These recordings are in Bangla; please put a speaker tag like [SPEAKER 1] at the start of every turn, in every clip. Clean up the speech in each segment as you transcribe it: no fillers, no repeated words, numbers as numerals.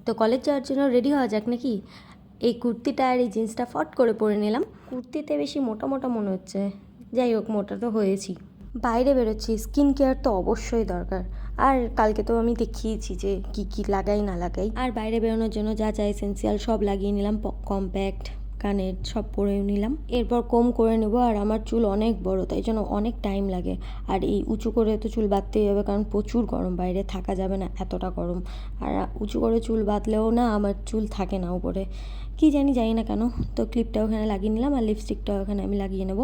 [SPEAKER 1] তো কলেজ যাওয়ার জন্য রেডি হওয়া যাক নাকি। এই কুর্তিটা আর এই জিন্সটা ফট করে পরে নিলাম। কুর্তিতে বেশি মোটা মোটা মনে হচ্ছে, যাই হোক মোটা তো হয়েছি। বাইরে বেরোচ্ছি, স্কিন কেয়ার তো অবশ্যই দরকার। আর কালকে তো আমি দেখিয়েছি যে কি কি লাগাই না লাগাই। আর বাইরে বেরোনোর জন্য যা যা এসেন্সিয়াল সব লাগিয়ে নিলাম, কম্প্যাক্ট, কানের সব পরেও নিলাম। এরপর কোম করে নেব। আর আমার চুল অনেক বড়, তাই জন্য অনেক টাইম লাগে। আর এই উঁচু করে তো চুল বাঁধতেই হবে, কারণ প্রচুর গরম, বাইরে থাকা যাবে না, এতটা গরম। আর উঁচু করে চুল বাঁধলেও না আমার চুল থাকে না উপরে, কি জানি না কেন। তো ক্লিপটা ওখানে লাগিয়ে নিলাম আর লিপস্টিকটা ওখানে আমি লাগিয়ে নেব।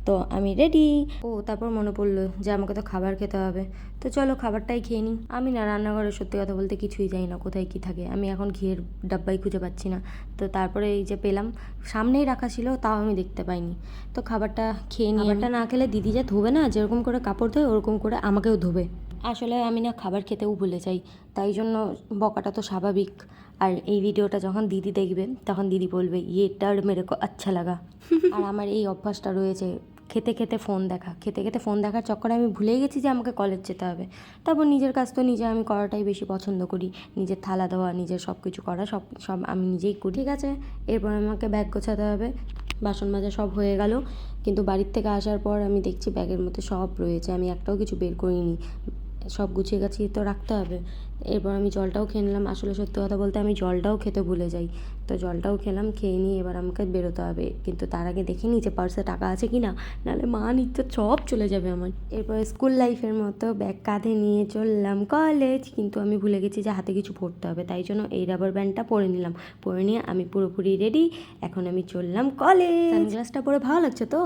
[SPEAKER 1] তো আমি রেডি। ও তারপর মনে পড়লো যে আমাকে তো খাবার খেতে হবে, তো চলো খাবারটাই খেয়ে নিই। আমি না রান্নাঘরে সত্যি কথা বলতে কিছুই জানি না কোথায় কি থাকে, আমি এখন ঘিয়ের ডাব্বাই খুঁজে পাচ্ছি না। তো তারপরে এই যে পেলাম, সামনেই রাখা ছিল, তাও আমি দেখতে পাইনি। তো খাবারটা খেয়ে নিই। খাবারটা না খেলে দিদি যা ধোবে না, যেরকম করে কাপড় ধোয় ওরকম করে আমাকেও ধোবে। আসলে আমি না খাবার খেতেও ভুলে যাই, তাই জন্য বকাটা তো স্বাভাবিক। আর এই ভিডিওটা যখন দিদি দেখবে তখন দিদি বলবে ইয়ে টার মেরে কো আচ্ছা লাগা। আর আমার এই অভ্যাসটা রয়েছে, খেতে খেতে ফোন দেখা, খেতে খেতে ফোন দেখার চক্করে আমি ভুলেই গেছি যে আমাকে কলেজ যেতে হবে। তারপর নিজের কাজ তো নিজে আমি করাটাই বেশি পছন্দ করি, নিজের থালা দেওয়া, নিজের সব কিছু করা, সব সব আমি নিজেই করি। ঠিক আছে, এরপর আমাকে ব্যাগ গোছাতে হবে। বাসন মাজা সব হয়ে গেল, কিন্তু বাড়ির থেকে আসার পর আমি দেখছি ব্যাগের মধ্যে সব রয়েছে, আমি একটাও কিছু বের করিনি। সব গুছিয়ে গাছিয়ে তো রাখতে হবে। এরপর আমি জলটাও খেয়ে নিলাম। আসলে সত্যি কথা বলতে আমি জলটাও খেতে ভুলে যাই, তো জলটাও খেলাম। খেয়ে নিয়ে এবার আমাকে বেরোতে হবে, কিন্তু তার আগে দেখে নিই যে পার্সে টাকা আছে কি না, নাহলে মা নিত্য সব চলে যাবে আমার। এরপর স্কুল লাইফের মতো ব্যাগ কাঁধে নিয়ে চললাম কলেজ, কিন্তু আমি ভুলে গেছি যে হাতে কিছু পরতে হবে, তাই জন্য এই রাবার ব্যান্ডটা পরে নিলাম। পরে নিয়ে আমি পুরোপুরি রেডি, এখন আমি চললাম কলেজ। সানগ্লাসটা পরে ভালো লাগছে তো।